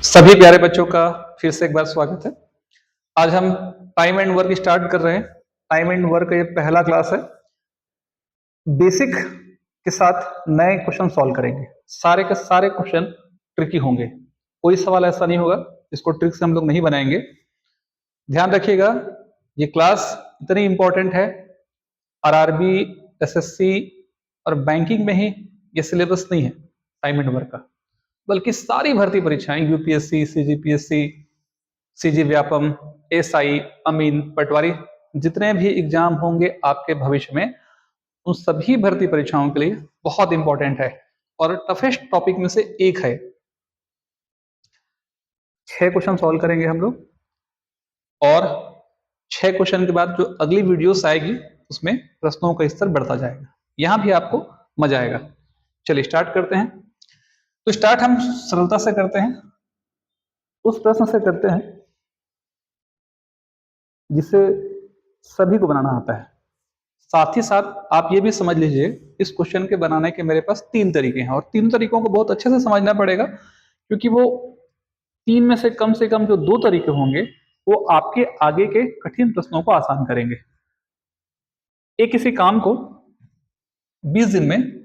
सभी प्यारे बच्चों का फिर से एक बार स्वागत है। आज हम टाइम एंड वर्क स्टार्ट कर रहे हैं। टाइम एंड वर्क ये पहला क्लास है। बेसिक के साथ नए क्वेश्चन सॉल्व करेंगे। सारे के सारे क्वेश्चन ट्रिकी होंगे, कोई सवाल ऐसा नहीं होगा इसको ट्रिक से हम लोग नहीं बनाएंगे। ध्यान रखिएगा, ये क्लास इतनी इंपॉर्टेंट है। आरआरबी, एसएससी और बैंकिंग में ही ये सिलेबस नहीं है टाइम एंड वर्क का, बल्कि सारी भर्ती परीक्षाएं UPSC, CGPSC, CG Vyapam, SI, अमीन, पटवारी, जितने भी एग्जाम होंगे आपके भविष्य में, उन सभी भर्ती परीक्षाओं के लिए बहुत इंपॉर्टेंट है और टफेस्ट टॉपिक में से एक है। 6 क्वेश्चन सॉल्व करेंगे हम लोग और 6 क्वेश्चन के बाद जो अगली वीडियोस आएगी उसमें प्रश्नों का स्तर बढ़ता जाएगा। यहां भी आपको मजा आएगा। चलिए स्टार्ट करते हैं। तो स्टार्ट हम सरलता से करते हैं, उस प्रश्न से करते हैं जिसे सभी को बनाना आता है। साथ ही साथ आप ये भी समझ लीजिए, इस क्वेश्चन के बनाने के मेरे पास 3 तरीके हैं और 3 तरीकों को बहुत अच्छे से समझना पड़ेगा, क्योंकि वो 3 में से कम जो 2 तरीके होंगे वो आपके आगे के कठिन प्रश्नों को आसान करेंगे। एक किसी काम को 20 दिन में,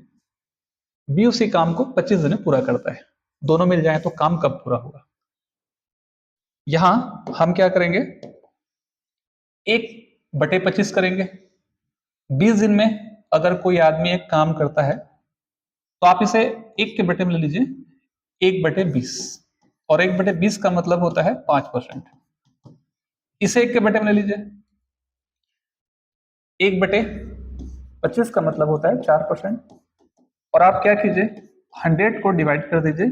बी उसी काम को 25 दिन में पूरा करता है। दोनों मिल जाए तो काम कब पूरा होगा? यहां हम क्या करेंगे, 1/25 करेंगे। 20 दिन में अगर कोई आदमी एक काम करता है तो आप इसे 1 के बटे में ले लीजिए, 1/20, और 1/20 का मतलब होता है 5%। इसे 1 के बटे में ले लीजिए, 1/25 का मतलब होता है 4%। और आप क्या कीजिए, 100 को डिवाइड कर दीजिए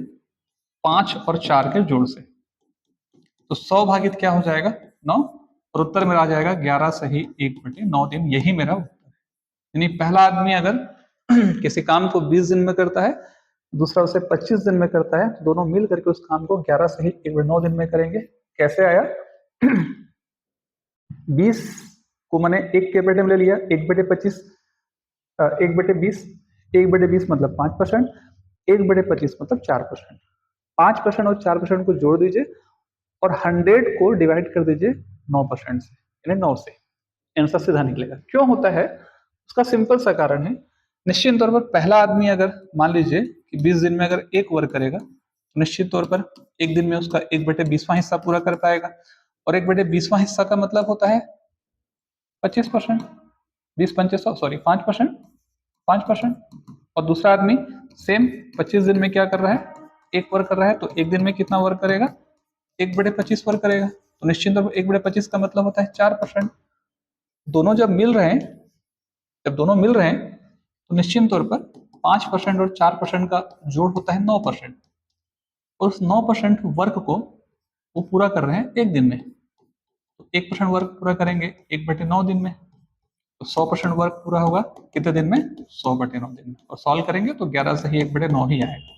5 और 4 के जोड़ से, तो 100 भागित क्या हो जाएगा, 9, और उत्तर मेरा आ जाएगा 11 सही 1/9 दिन। यही मेरा उत्तर है। यानी पहला आदमी अगर किसी काम को 20 दिन में करता है, दूसरा उसे 25 दिन में करता है, तो दोनों मिल करके उस काम को 11 सही 1/9 दिन में करेंगे। कैसे आया? 20 को मैंने 1 के बटे में ले लिया, 1/25, 1/20, 1/20 मतलब 5%, 1/25 मतलब 4%। 5% और 4% को जोड़ दीजिए और 100 को डिवाइड कर दीजिए 9% से, यानी 9 से। आंसर सीधा निकलेगा। क्यों होता है? उसका सिंपल सा कारण है। निश्चित तौर पर पहला आदमी अगर मान लीजिए कि 20 दिन में अगर एक वर्क करेगा, तो निश्चित तौर पर एक दिन में उसका 1/20वां हिस्सा पूरा कर पाएगा, और 1/20वां हिस्सा का मतलब होता है 25%। 20 सॉरी 5%, 5%। और दूसरा आदमी सेम 25 दिन में क्या कर रहा है, एक वर्क कर रहा है, तो एक दिन में कितना वर्क करेगा, 1/25 वर्क करेगा। तो निश्चित तौर पर 1/25 का मतलब होता है 4%। दोनों जब मिल रहे हैं, तो निश्चित तौर पर 5% और 4% का जोड़ होता है 9%। और उस 9% वर्क को वो पूरा कर रहे हैं एक दिन में, तो 1% वर्क पूरा करेंगे 1/9 दिन में, तो 100% वर्क पूरा होगा कितने दिन में, 100/9 दिन में। और सॉल्व करेंगे तो 11 से ही 1/9 ही आएगा।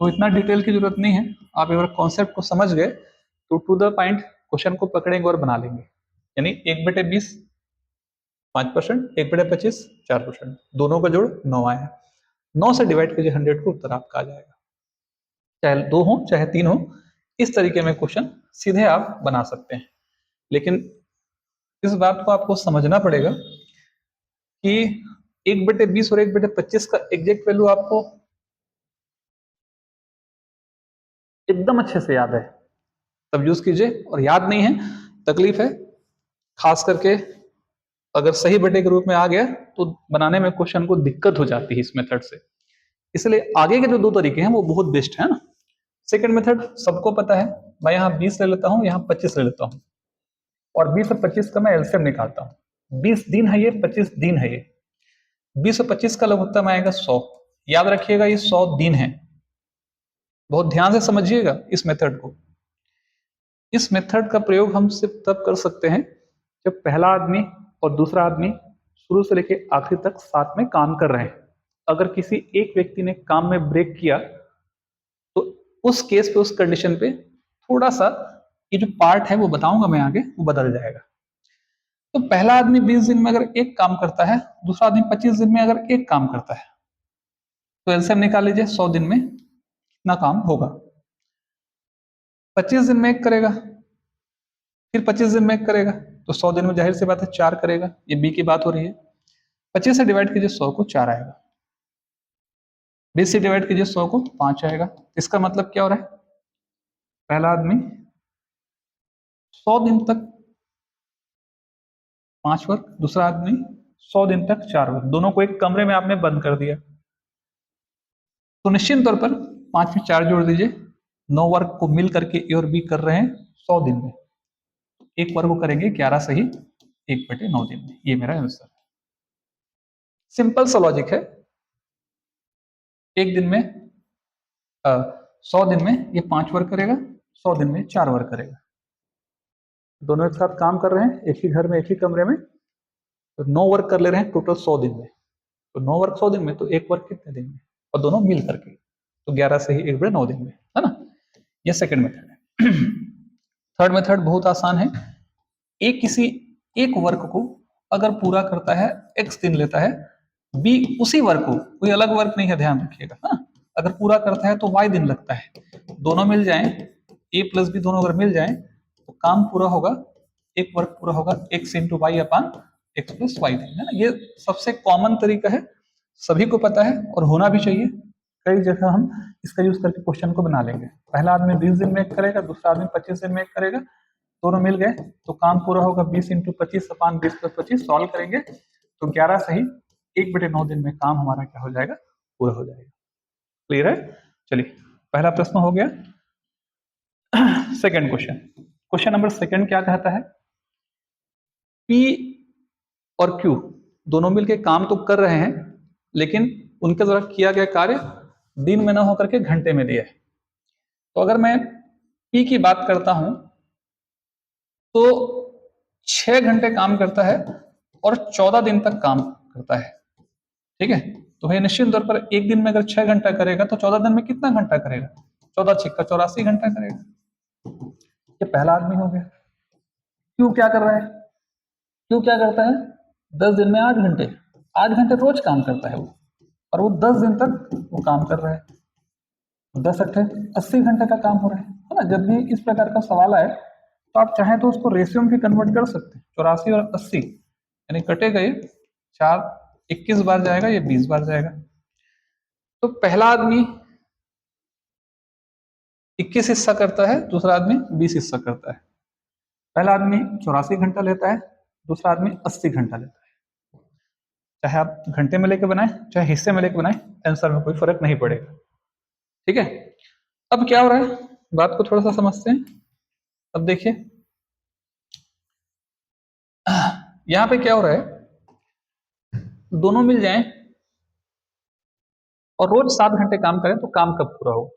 तो इतना डिटेल की जरूरत नहीं है, आप अगर कॉन्सेप्ट को समझ गए तो टू द पॉइंट क्वेश्चन को पकड़ेंगे और बना लेंगे। यानी 1/20 5%, 1/25 4%, दोनों का जोड़ 9 आया। 9 से डिवाइड कीजिए 100 को, उत्तर आपका आ जाएगा। चाहे 2 हो चाहे 3 हो, इस तरीके में क्वेश्चन सीधे आप बना सकते हैं। लेकिन इस बात को आपको समझना पड़ेगा कि 1/20 और 1/25 का एग्जैक्ट वैल्यू आपको एकदम अच्छे से याद है तब यूज कीजिए, और याद नहीं है तकलीफ है। खास करके अगर सही बटे के रूप में आ गया तो बनाने में क्वेश्चन को दिक्कत हो जाती है इस मेथड से। इसलिए आगे के जो 2 तरीके हैं वो बहुत बेस्ट है ना। सेकंड मेथड सबको पता है, मैं यहाँ 20 ले लेता हूँ, यहाँ 25 ले लेता हूँ, और 20 और 25 का मैं एलसीएम निकालता हूँ। 20 दिन है ये, 25 दिन है ये। 20 और 25 का लघुत्तम आएगा 100। याद रखिएगा ये 100 दिन है। बहुत ध्यान से समझिएगा इस मेथड को। इस मेथड का प्रयोग हम सिर्फ तब कर सकते हैं जब पहला आदमी और दूसरा आदमी शुरू से लेकर आखिर तक साथ में काम कर रहे हैं। अगर किसी एक व्यक्ति ने काम में ब्रेक किया तो उस केस पे, उस कंडीशन पे थोड़ा सा ये जो पार्ट है वो बताऊंगा मैं आगे, वो बदल जाएगा। तो पहला आदमी 20 दिन में अगर एक काम करता है, दूसरा आदमी 25 दिन में अगर एक काम करता है, तो एलसीएम निकाल लीजिए 100 दिन में कितना काम होगा। 25 दिन में एक करेगा, फिर 25 दिन में एक करेगा, तो 100 दिन में जाहिर सी बात है 4 करेगा। ये बी की बात हो रही है। 25 से डिवाइड कीजिए 100 को, 4 आएगा। 20 से डिवाइड कीजिए 100 को, 5 आएगा। इसका मतलब क्या हो रहा है, पहला आदमी 100 दिन तक 5 वर्क, दूसरा आदमी 100 दिन तक 4 वर्क, दोनों को एक कमरे में आपने बंद कर दिया। तो निश्चित तौर पर 5 में 4 जोड़ दीजिए, 9 वर्क को मिल करके ए और बी कर रहे हैं 100 दिन में, एक वर्क को करेंगे 11 सही 1/9 दिन में। ये मेरा आंसर है। सिंपल सा लॉजिक है। एक दिन में 100 दिन में ये 5 वर्क करेगा, 100 दिन में 4 वर्क करेगा। दोनों एक साथ काम कर रहे हैं, एक ही घर में, एक ही कमरे में, तो 9 वर्क कर ले रहे हैं टोटल 100 दिन में। तो 9 वर्क 100 दिन में, तो एक वर्क कितने दिन में, और दोनों मिल करके, तो 11 से ही 1/9 दिन में, है ना। ये सेकंड मेथड है। थर्ड मेथड बहुत आसान है। किसी एक वर्क को अगर पूरा करता है x दिन लेता है, बी उसी वर्क को, कोई अलग वर्क नहीं है, ध्यान रखिएगा, हाँ, अगर पूरा करता है तो y दिन लगता है। दोनों मिल जाएं, a प्लस बी दोनों अगर मिल जाएं तो काम पूरा होगा, एक वर्क पूरा होगा x इंटू वाई अपान एक्स प्लस वाई दिन, है ना। ये सबसे कॉमन तरीका है, सभी को पता है और होना भी चाहिए। कई जगह हम इसका यूज करके क्वेश्चन को बना लेंगे। पहला आदमी 20 दिन में एक करेगा, दूसरा आदमी 25 दिन में एक करेगा, दोनों मिल गए तो काम पूरा होगा 20 इंटू 25 अपान 20 प्लस 25, सॉल्व करेंगे तो 11 सही 1/9 दिन में काम हमारा क्या हो जाएगा, पूरा हो जाएगा। क्लियर है। चलिए पहला प्रश्न हो गया। Second question, question number second क्या कहता है, P और Q दोनों मिलके काम तो कर रहे हैं, लेकिन उनके द्वारा किया गया कार्य दिन में ना होकर के घंटे में दिया है। तो अगर मैं P की बात करता हूं तो 6 घंटे काम करता है और 14 दिन तक काम करता है, ठीक है। तो भाई निश्चित तौर पर एक दिन में अगर 6 घंटा करेगा तो 14 दिन में कितना घंटा करेगा, 14 छिक्का 84 घंटा करेगा। ये पहला आदमी हो गया। क्यों क्या कर रहा है, क्यों क्या करता है, 10 दिन में 8 घंटे, 8 घंटे रोज काम करता है वो, और वो 10 दिन तक वो काम कर रहा है, 10 80 घंटे का काम हो रहा है ना। जब भी इस प्रकार का सवाल आए तो आप चाहें तो उसको रेशियो में भी कन्वर्ट कर सकते हैं, 84 और 80 यानी कटे गए 4 21 बार जाएगा, ये 20 बार जाएगा। तो पहला आदमी 21 हिस्सा करता है, दूसरा आदमी 20 हिस्सा करता है। पहला आदमी 84 घंटा लेता है, दूसरा आदमी 80 घंटा लेता है। चाहे आप घंटे में लेके बनाए चाहे हिस्से में लेके बनाए, आंसर में कोई फर्क नहीं पड़ेगा, ठीक है। अब क्या हो रहा है, बात को थोड़ा सा समझते हैं। अब देखिए यहां पे क्या हो रहा है, दोनों मिल जाएं और रोज 7 घंटे काम करें तो काम कब पूरा होगा।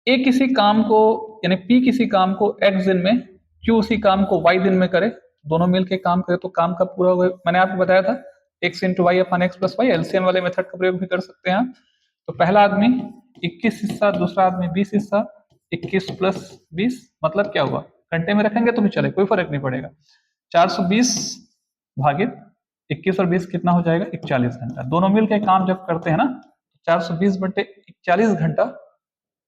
ए किसी काम को यानी पी किसी काम को x दिन में, क्यू उसी काम को y दिन में करे, दोनों मिलके काम करे तो काम कब पूरा होगा। मैंने आपको बताया था x इंटू वाई अपान एक्स प्लस वाई, एलसीएम वाले मेथड का प्रयोग भी कर सकते हैं। तो पहला आदमी 21 हिस्सा, दूसरा आदमी 20 हिस्सा, 21 प्लस 20 मतलब क्या हुआ, घंटे में रखेंगे तो भी चले, कोई फर्क नहीं पड़ेगा। 420 भागित 21 और 20 कितना हो जाएगा, 41 घंटा। दोनों मिलकर काम जब करते हैं ना, 420/41 घंटा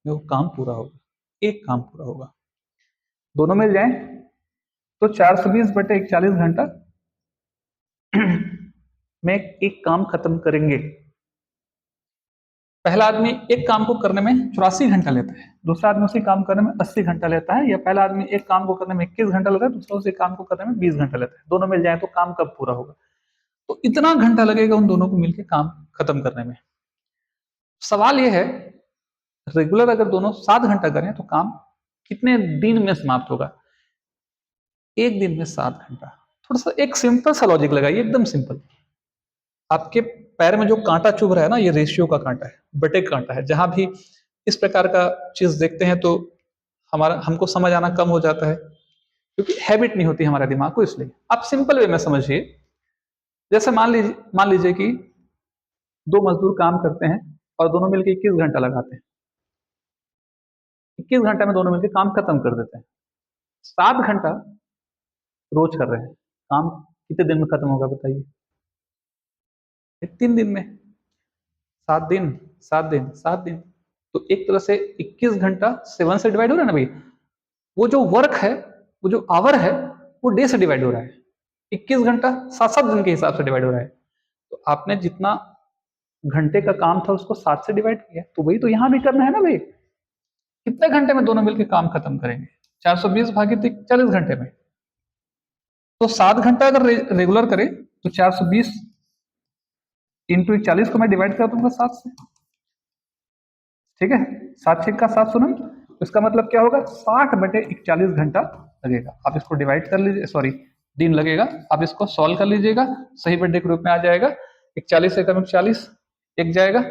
जो काम पूरा होगा, एक काम पूरा होगा। दोनों मिल जाए तो 420/41 घंटा में एक काम खत्म करेंगे। पहला आदमी एक काम को करने में 84 घंटा लेता है, दूसरा आदमी उसी काम करने में 80 घंटा लेता है, या पहला आदमी एक काम को करने में 21 घंटा लेता है, दूसरा उसी काम को करने में 20 घंटा लेता है। दोनों मिल जाए तो काम कब पूरा होगा, तो इतना घंटा लगेगा उन दोनों को मिलकर काम खत्म करने में। सवाल यह है, रेगुलर अगर दोनों 7 घंटा करें तो काम कितने दिन में समाप्त होगा, एक दिन में 7 घंटा। थोड़ा सा एक सिंपल सा लॉजिक लगाइए, एकदम सिंपल। आपके पैर में जो कांटा चुभ रहा है ना, ये रेशियो का कांटा है, बटे कांटा है। जहां भी इस प्रकार का चीज देखते हैं तो हमको समझ आना कम हो जाता है, क्योंकि हैबिट नहीं होती हमारे दिमाग को। इसलिए आप सिंपल वे में समझिए। जैसे मान लीजिए कि दो मजदूर काम करते हैं और दोनों मिलकर 21 घंटा लगाते हैं, 21 घंटे में दोनों मिलकर काम खत्म कर देते हैं। 7 घंटा रोज कर रहे हैं, काम कितने दिन में खत्म होगा बताइए, 3 दिन में। 7 दिन 7 दिन 7 दिन, तो एक तरह से 21 घंटा 7 से डिवाइड हो रहा है ना भाई। वो जो वर्क है, वो जो आवर है, वो डे से डिवाइड हो रहा है। 21 घंटा 7-7 दिन के हिसाब से डिवाइड हो रहा है। तो आपने जितना घंटे का काम था उसको 7 से डिवाइड किया, तो वही तो यहाँ भी करना है ना भाई। कितने घंटे में दोनों मिलकर काम खत्म करेंगे? 420 भागित 40 घंटे में। तो 7 घंटा अगर रेगुलर करें तो 420 इंटू 41 को मैं डिवाइड कर दूंगा 7 से। ठीक है, 7 6 का 7 सुनम, तो इसका मतलब क्या होगा? 60/41 घंटा लगेगा। आप इसको डिवाइड कर लीजिए, सॉरी दिन लगेगा। आप इसको सॉल्व कर लीजिएगा, सही बर्थडे के रूप में आ जाएगा। 41 से कम 40 एक जाएगा,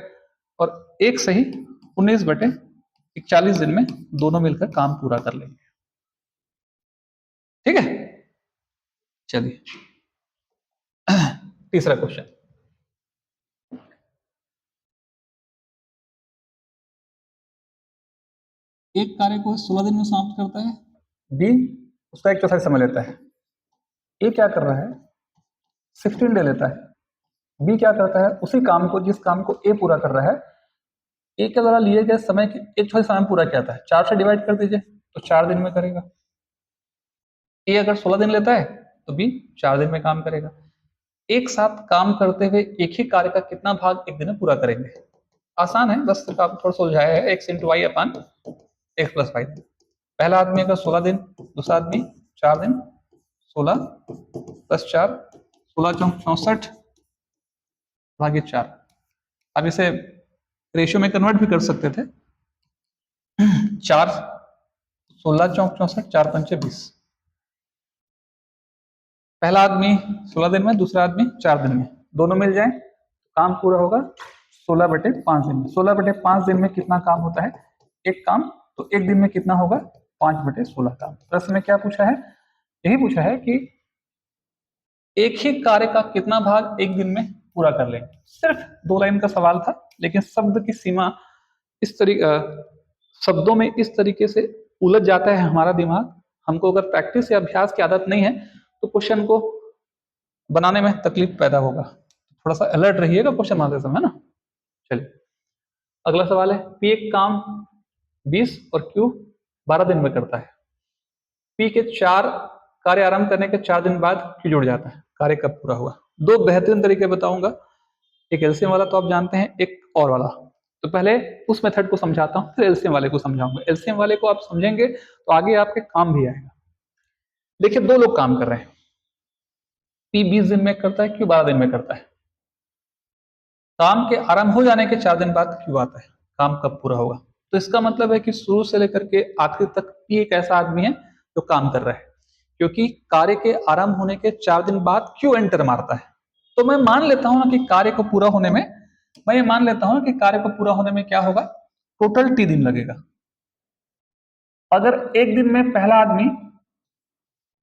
और एक सही 19/41 दिन में दोनों मिलकर काम पूरा कर लेंगे। ठीक है, चलिए तीसरा क्वेश्चन। एक कार्य को 16 दिन में समाप्त करता है, बी उसका 1/4 समय लेता है। ए क्या कर रहा है? 16 डे लेता है। बी क्या करता है? उसी काम को, जिस काम को ए पूरा कर रहा है, ए के द्वारा लिए गए समय की 1/4 समय पूरा किया था। 4 से डिवाइड कर दीजिए तो 4 दिन में करेगा। ए अगर 16 दिन लेता है तो बी 4 दिन में काम करेगा। एक साथ काम करते हुए एक ही कार्य का कितना भाग एक दिन में पूरा करेंगे? आसान है, बस सिर्फ आप थोड़ा सुलझाया है। एक्स इंटू वाई अपान एक्स प्लस वाई। पहला आदमी अगर 16 दिन, दूसरा आदमी 4 दिन, 16 प्लस 4, 16 चौक 64 भागित 4। अब इसे रेशियो में कन्वर्ट भी कर सकते थे। 4 16 चौक 64, 4 पंचे 20। पहला आदमी 16 दिन में, दूसरा आदमी 4 दिन में, दोनों मिल जाए काम पूरा होगा 16/5 दिन में। 16/5 दिन में कितना काम होता है? एक काम। तो एक दिन में कितना होगा? 5/16 काम। प्रश्न में क्या पूछा है? यही पूछा है कि एक ही कार्य का कितना भाग एक दिन में पूरा कर लेंगे। सिर्फ 2 लाइन का सवाल था, लेकिन शब्द की सीमा इस तरीके, शब्दों में इस तरीके से उलझ जाता है हमारा दिमाग। हमको अगर प्रैक्टिस या अभ्यास की आदत नहीं है तो क्वेश्चन को बनाने में तकलीफ पैदा होगा। थोड़ा सा अलर्ट रहिएगा क्वेश्चन बनाते समय ना। चलिए अगला सवाल है, पी एक काम 20 और क्यू 12 दिन में करता है। पी के 4 कार्य आरंभ करने के 4 दिन बाद क्यू जुड़ जाता है। कार्य कब पूरा हुआ? 2 बेहतरीन तरीके बताऊंगा, एक एलसीएम वाला तो आप जानते हैं, एक और वाला। तो पहले उस मेथड को समझाता हूं, फिर एलसीएम वाले को समझाऊंगा। एलसीएम वाले को आप समझेंगे तो आगे आपके काम भी आएगा। देखिए 2 लोग काम कर रहे हैं, पी 20 दिन में करता है, क्यू 12 दिन में करता है। काम के आरंभ हो जाने के 4 दिन बाद क्यू आता है। काम कब पूरा होगा? तो इसका मतलब है कि शुरू से लेकर के आखिर तक पी एक ऐसा आदमी है जो काम कर रहा है, क्योंकि कार्य के आरंभ होने के 4 दिन बाद क्यू एंटर मारता है। तो मैं मान लेता हूं ना कि कार्य को पूरा होने में, मैं ये मान लेता हूं कि कार्य को पूरा होने में क्या होगा? टोटल टी दिन लगेगा। अगर एक दिन में पहला आदमी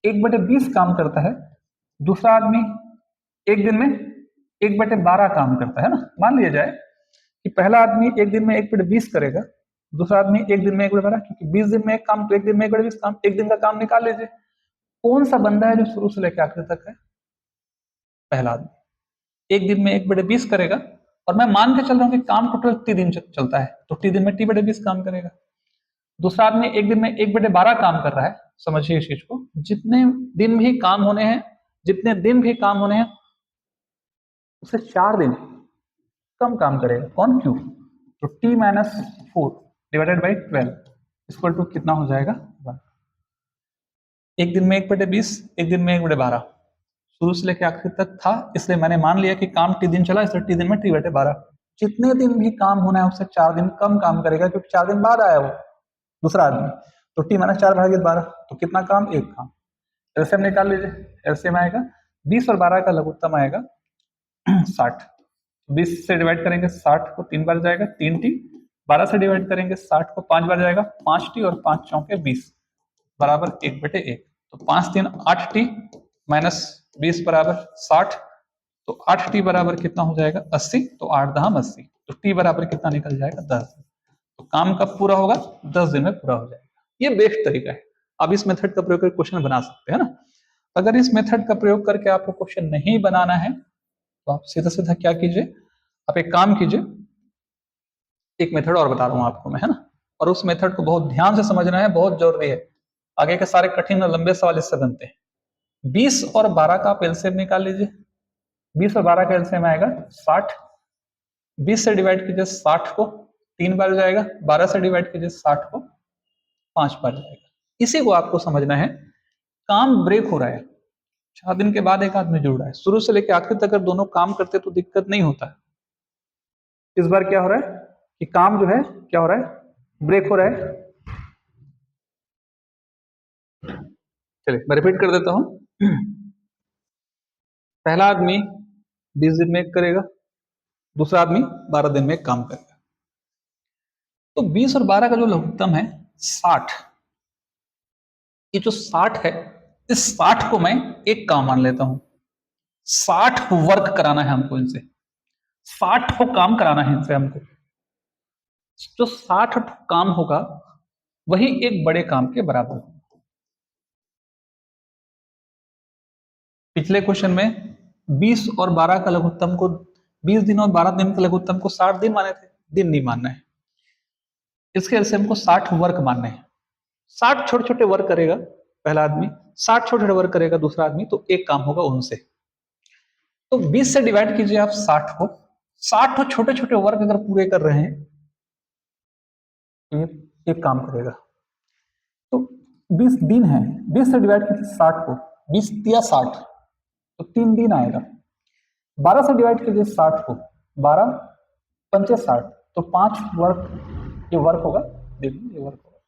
1/20 काम करता है, दूसरा आदमी एक दिन में 1/12 काम करता है ना, मान लिया जाए कि पहला आदमी एक दिन में 1/20 करेगा, दूसरा आदमी एक दिन में 1/12, क्योंकि 20 दिन में एक काम, तो एक दिन में 1/20 काम, एक दिन का काम निकाल लीजिए। कौन सा बंदा है जो शुरू से लेकर आखिर तक है? पहला आदमी एक दिन में 1/20 करेगा, और मैं मान के चल रहा हूं कि काम टोटल टी दिन चलता है, तो टी दिन में t/20 काम करेगा। दूसरा आदमी एक दिन में 1/12 काम कर रहा है। समझिए इस चीज को, जितने दिन भी काम होने हैं, जितने दिन भी काम होने हैं, उससे 4 दिन कम काम करेगा। कौन? क्यू। तो t-4 divided by 12 equal to कितना हो जाएगा? 1। एक दिन में 1/20, एक दिन में 1/12, शुरू से लेकर आखिर तक था, इसलिए मैंने मान लिया कि काम टी दिन चला, इसलिए टी दिन में t/12। जितने दिन भी काम होना है उससे 4 दिन कम काम करेगा, क्योंकि 4 दिन बाद आया वो दूसरा आदमी। तो t-4/12, तो कितना काम? एक काम। एलसीएम निकाल लीजिए, एलसीएम आएगा 20 और 12 का लघुत्तम आएगा 60। 20 से डिवाइड करेंगे 60 को 3 बार जाएगा 3t, 12 से डिवाइड करेंगे 60 को 5 बार जाएगा 5t, और 5 चौके 20 बराबर 1/1। तो 5 3 8t माइनस 20 बराबर 60, तो 8t बराबर कितना हो जाएगा? 80। तो 8 दहम 80, तो t बराबर कितना निकल जाएगा? 10। तो काम कब पूरा होगा? 10 दिन में पूरा हो जाएगा। ये बेस्ट तरीका है। आप इस मेथड का प्रयोग करके क्वेश्चन बना सकते हैं ना। अगर इस मेथड का प्रयोग करके आपको क्वेश्चन नहीं बनाना है तो आप सीधा सीधा क्या कीजिए, आप एक काम कीजिए, एक मेथड और बता रहा हूँ आपको मैं, है ना, और उस मेथड को बहुत ध्यान से समझना है, बहुत जरूरी है। आगे के सारे कठिन और लंबे सवाल इससे बनते हैं। 20 और 12 का आप एलसीएम निकाल लीजिए। 20 और 12 का एलसीएम आएगा 60। 20 से डिवाइड कीजिए 60 को, 3 बार जाएगा। 12 से डिवाइड कीजिए 60 को, 5 बार जाएगा। इसी को आपको समझना है। काम ब्रेक हो रहा है, 4 दिन के बाद एक आदमी जुड़ रहा है, शुरू से लेकर आखिर तक अगर दोनों काम करते तो दिक्कत नहीं होता है। इस बार क्या हो रहा है कि काम जो है क्या हो रहा है, ब्रेक हो रहा है। चलिए मैं रिपीट कर देता हूं। पहला आदमी 20 दिन में एक करेगा, दूसरा आदमी 12 दिन में एक काम करेगा। तो 20 और 12 का जो लघुत्तम है 60, ये जो 60 है, इस 60 को मैं एक काम मान लेता हूं। 60 वर्क कराना है हमको इनसे, 60 को काम कराना है इनसे हमको। जो 60 काम होगा वही एक बड़े काम के बराबर होगा। पिछले क्वेश्चन में 20 और 12 का लघुत्तम को, 20 दिन और 12 दिन के लघुत्तम को 60 दिन माने थे, दिन नहीं मानना है। इसके एलसीएम को 60 वर्क मानने हैं। 60 छोटे छोटे वर्क करेगा पहला आदमी, 60 छोटे छोटे वर्क करेगा दूसरा आदमी, तो एक काम होगा उनसे। तो 20 से डिवाइड कीजिए आप 60 को। 60 छोटे छोटे वर्क अगर पूरे कर रहे हैं तो ये एक काम करेगा। तो 20 दिन है, 20 से डिवाइड कीजिए 60 को, 20 दिया 60, तो 3 दिन आएगा। 12 से डिवाइड कीजिए 60 को, 12 पंचे 60, तो 5 वर्क, ये वर्क होगा, देखिए ये वर्क होगा।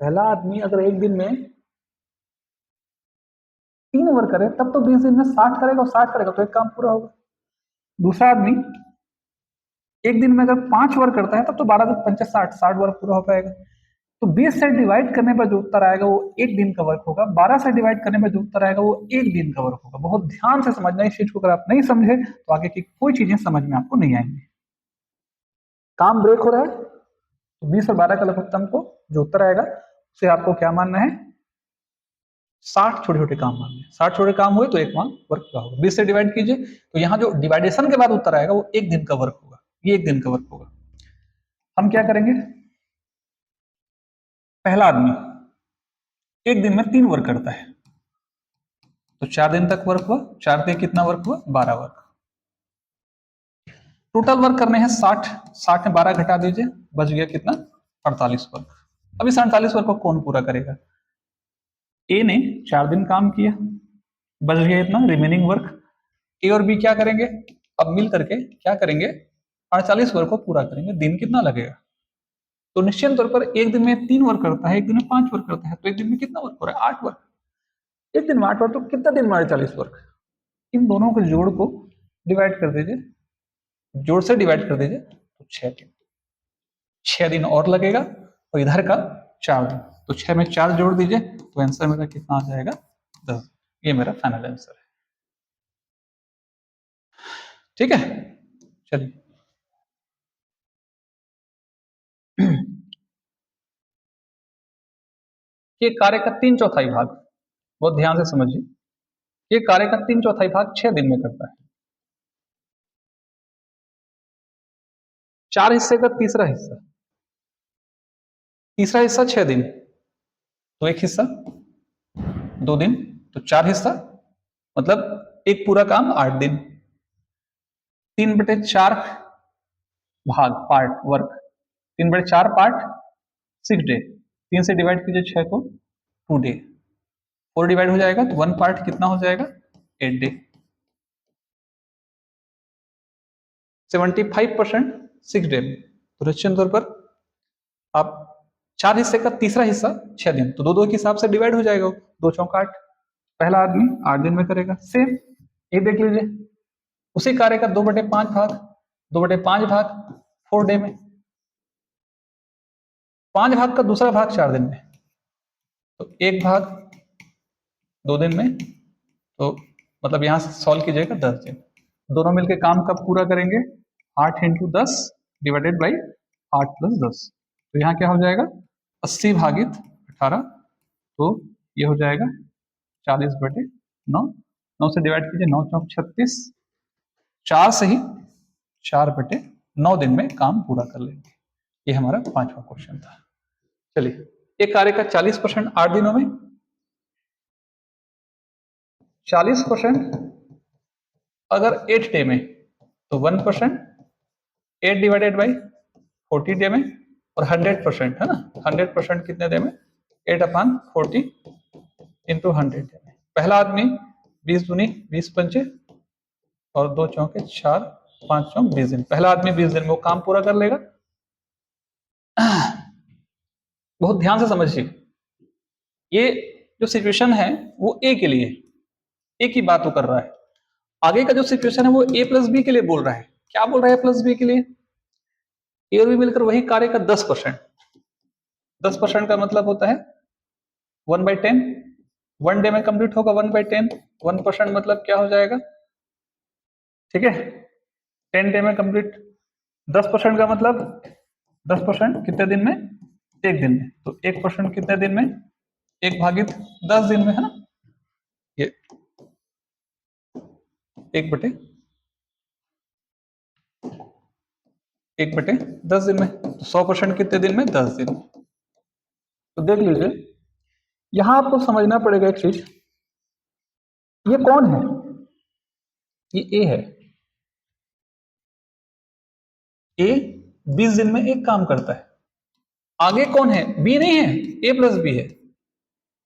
पहला आदमी अगर एक दिन में 3 वर्क करे तब तो 20 दिन में 60 करेगा और 60 करेगा तो एक काम पूरा होगा। दूसरा आदमी एक दिन में अगर 5 वर्क करता है तब तो 12 पंचे 60, 60 वर्क पूरा हो पाएगा। तो 20 से डिवाइड करने पर जो उत्तर आएगा वो एक दिन का वर्क होगा, 12 से डिवाइड करने पर जो उत्तर आएगा वो एक दिन का वर्क होगा। बहुत ध्यान से समझना इस चीज को, अगर आप नहीं समझे तो आगे की कोई चीजें समझ में आपको नहीं आएंगी। काम ब्रेक हो रहा है तो 20 और 12 का लघुत्तम को जो उत्तर आएगा उसे आपको क्या मानना है, 60 छोटे छोटे काम मानने हैं। 60 छोटे काम हुए तो एक मान वर्क का होगा। 20 से डिवाइड कीजिए तो यहाँ जो डिवाइडेशन के बाद उत्तर आएगा वो एक दिन का वर्क होगा, ये एक दिन का वर्क होगा। हम क्या करेंगे, पहला आदमी एक दिन में 3 वर्क करता है तो 4 दिन तक वर्क हुआ, 4 दिन कितना वर्क हुआ, 12 वर्क। टोटल वर्क करने हैं 60, 60 में 12 घटा दीजिए, बच गया कितना, 48 वर्क। अब इस 48 वर्क को कौन पूरा करेगा, ए ने 4 दिन काम किया, बच गया इतना रिमेनिंग वर्क। ए और बी क्या करेंगे, अब मिल करके क्या करेंगे, 48 वर्क को पूरा करेंगे। दिन कितना लगेगा, तो निश्चित तौर पर एक दिन में 3 वर्क करता है, एक दिन में 5 वर्क करता है, तो एक दिन में कितना वर्क हो रहा है, 8 वर्क। एक दिन में 8 वर्क, तो कितना दिन में 48 वर्क। इन दोनों के जोड़ को डिवाइड कर दीजिए, जोड़ से डिवाइड कर दीजिए तो 6 दिन, 6 दिन और लगेगा, और इधर का 4 दिन, तो 6 में 4 जोड़ दीजिए तो आंसर मेरा कितना आ जाएगा, 10। ये मेरा फाइनल आंसर है। ठीक है, चलिए। ये कार्य का 3/4 भाग, बहुत ध्यान से समझिए, ये कार्य का 3/4 भाग 6 दिन में करता है। 4 हिस्से का तीसरा हिस्सा, तीसरा हिस्सा 6 दिन, तो एक हिस्सा 2 दिन, तो 4 हिस्सा, मतलब एक पूरा काम 8 दिन। 3/4 भाग पार्ट वर्क, 3/4 पार्ट 6 डे, 3 से डिवाइड कीजिए 6 को, 2 डे, 4 डिवाइड हो जाएगा तो 1 पार्ट कितना हो जाएगा, 8 डे। 75% 6 डे में, तो निश्चित तौर पर आप 4 हिस्से का तीसरा हिस्सा 6 दिन, तो 2-2 के हिसाब से डिवाइड हो जाएगा, 2 चौक 8। पहला आदमी 8 दिन में करेगा। सेम ये देख लीजिए, उसी कार्य का 2/5 भाग, 2/5 भाग 4 डे में, 5 भाग का दूसरा भाग 4 दिन में, तो एक भाग 2 दिन में, तो मतलब यहां से सॉल्व कीजिएगा 10 दिन। दोनों मिलकर काम कब पूरा करेंगे, 8 इंटू 10 डिवाइडेड बाई 8 प्लस 10, तो यहाँ क्या हो जाएगा, 80 भागित 18, तो ये हो जाएगा 40/9। 9 से डिवाइड कीजिए, 9 चौक 36, 4 से ही 4/9, 9 दिन में काम पूरा कर लेंगे। ये हमारा 5वां क्वेश्चन था। चलिए, एक कार्य का 40% 8 दिनों में, 40% अगर 8 डे में, तो 1%, 8 डिवाइडेड बाई 40 डे में, और 100% है ना, 100% कितने डे में, 8/40 इंटू 100 डे में। पहला आदमी 20 दूनी 20 पंचे और 2 चौके 4, 5 चौक 20 दिन। पहला आदमी 20 दिन में वो काम पूरा कर लेगा। बहुत ध्यान से समझिए, ये जो सिचुएशन है वो ए के लिए, ए की बात वो कर रहा है। आगे का जो सिचुएशन है वो ए प्लस बी के लिए बोल रहा है। क्या बोल रहा है प्लस बी के लिए? ए और बी मिलकर वही कार्य का 10%। 10% का मतलब होता है 1/10। 1 डे में कंप्लीट होगा 1/10। 1% मतलब क्या हो जाएगा, ठीक है, 10 डे में कंप्लीट। 10% का मतलब 10% कितने दिन में, 1 दिन में। तो 1% कितने दिन में, 1/10 दिन में, है ना। ये 1/10 दिन में। तो 100% कितने दिन में, 10 दिन में। तो देख लीजिए, यहां आपको समझना पड़ेगा एक चीज, ये कौन है, ये ए है। ए 20 दिन में एक काम करता है। आगे कौन है, बी नहीं है, ए प्लस बी है।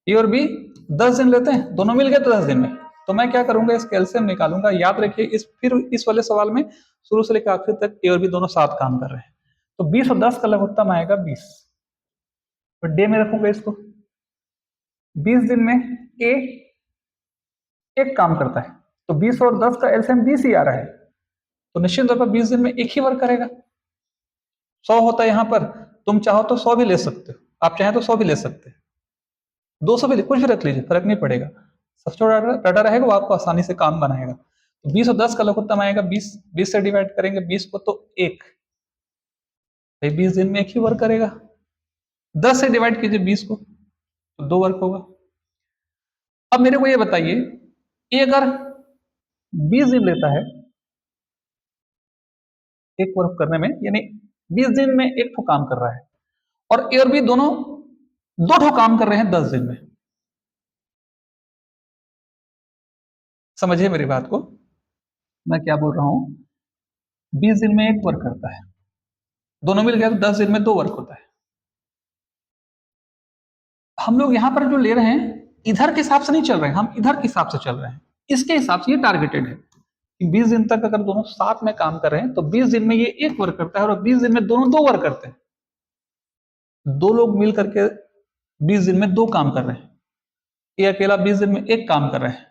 ए और बी 10 दिन लेते हैं, दोनों मिल गए तो 10 दिन में। तो मैं क्या करूंगा, इस कैल्शियम निकालूंगा। याद रखिए, इस वाले सवाल में शुरू से लेकर आखिर तक ए और बी दोनों साथ काम कर रहे हैं। तो 20 और 10 का लघुत्तम आएगा 20। और डे में रखूंगा इसको। 20 दिन में ए एक काम करता है, तो 20 और 10 का एलसीएम 20 ही आ रहा है। तो निश्चित तौर पर 20 दिन में एक ही वर्क करेगा। 100 होता है यहाँ पर, तुम चाहो तो 100 भी ले सकते हो, आप चाहें तो 100 भी ले सकते हैं, 200 भी, कुछ भी रख लीजिए, फर्क नहीं पड़ेगा। सबसे जो डाटा रहेगा वो आपको आसानी से काम बनाएगा। तो 20 और 10 का लघुत्तम आएगा 20। 20 से डिवाइड करेंगे 20 को तो 1, भाई 20 दिन में एक ही वर्क करेगा। 10 से डिवाइड कीजिए 20 को तो 2 वर्क होगा। अब मेरे को ये बताइए, ये अगर 20 दिन लेता है एक वर्क करने में, यानी 20 दिन में एक ठो काम कर रहा है, और ए और बी दोनों 2 ठो काम कर रहे हैं 10 दिन में। समझिए मेरी बात को, मैं क्या बोल रहा हूं। 20 दिन में एक वर्क करता है, दोनों मिल गया तो 10 दिन में 2 वर्क होता है। हम लोग यहां पर जो ले रहे हैं, इधर के हिसाब से नहीं चल रहे हैं, हम इधर के हिसाब से चल रहे हैं। इसके हिसाब से ये टारगेटेड है कि 20 दिन तक अगर दोनों साथ में काम कर रहे हैं तो 20 दिन में ये एक वर्क करता है, और 20 दिन में दोनों 2 वर्क करते हैं। 2 लोग मिल करके 20 दिन में 2 काम कर रहे हैं, ये अकेला 20 दिन में एक काम कर रहे हैं।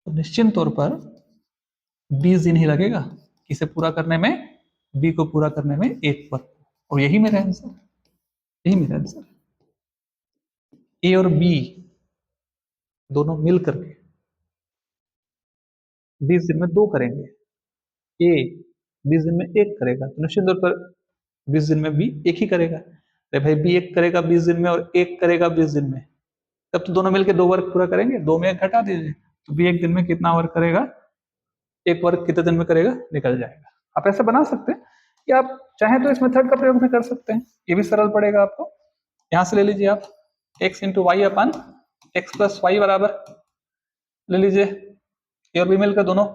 तो निश्चित तौर पर 20 दिन ही लगेगा इसे पूरा करने में, बी को पूरा करने में एक वर्क। और यही मेरा आंसर, यही मेरा आंसर। ए और बी दोनों मिल करके 20 दिन में 2 करेंगे, ए 20 दिन में एक करेगा, तो निश्चित तौर पर 20 दिन में बी एक ही करेगा। अरे भाई, बी एक करेगा 20 दिन में और एक करेगा 20 दिन में, तब तो दोनों मिलकर 2 वर्क पूरा करेंगे। 2 में एक घटा दीजिए, तो बी एक दिन में कितना वर्क करेगा, एक वर्क कितने दिन में करेगा, निकल जाएगा। आप ऐसे बना सकते हैं, या आप चाहें तो इस मेथड का प्रयोग भी कर सकते हैं, ये भी सरल पड़ेगा आपको। यहां से ले लीजिए आप x इंटू वाई अपन एक्स प्लस वाई बराबर ले लीजिए, ए और बी मिलकर दोनों,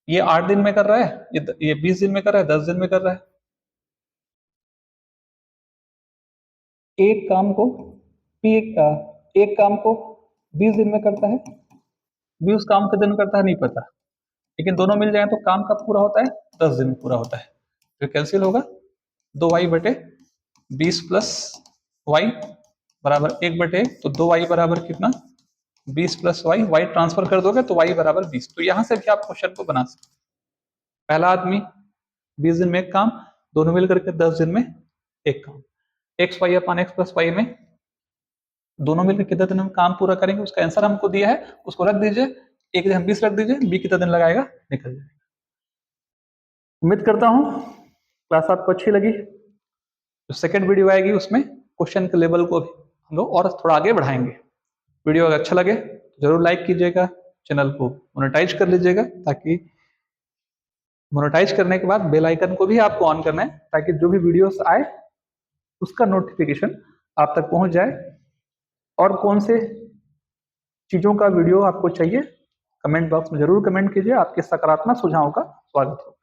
ये 8 दिन में कर रहा है, ये 20 दिन में कर रहा है, 10 दिन में कर रहा है। एक काम को पी एक काम को 20 दिन में करता है, बी उस काम के दिन करता है नहीं पता, लेकिन दोनों मिल जाए तो काम कब पूरा होता है, 10 दिन में पूरा होता है। तो कैंसिल होगा, 2y/20 प्लस वाई बराबर 1/, तो 2y बराबर कितना, 20 प्लस वाई, वाई ट्रांसफर कर दोगे तो y बराबर 20। तो यहां से भी आप क्वेश्चन को बना सकते। पहला आदमी 20 दिन में एक काम, दोनों मिलकर के 10 दिन में एक काम। एक्स वाई अपन एक्स प्लस वाई में दोनों मिलकर कितने दिन में काम पूरा करेंगे, उसका आंसर हमको दिया है, उसको रख दीजिए। एक दिन 20 रख दीजिए, बी कितना दिन लगाएगा, निकल जाएगा। उम्मीद करता हूं क्लास आपको अच्छी लगी। जो सेकंड वीडियो आएगी उसमें क्वेश्चन के लेवल को भी हम लोग और थोड़ा आगे बढ़ाएंगे। वीडियो अगर अच्छा लगे जरूर लाइक कीजिएगा, चैनल को मोनेटाइज कर लीजिएगा, ताकि मोनेटाइज करने के बाद बेल आइकन को भी आपको ऑन करना है, ताकि जो भी वीडियोस आए उसका नोटिफिकेशन आप तक पहुंच जाए। और कौन से चीजों का वीडियो आपको चाहिए, कमेंट बॉक्स में जरूर कमेंट कीजिए। आपके सकारात्मक सुझावों का स्वागत हो।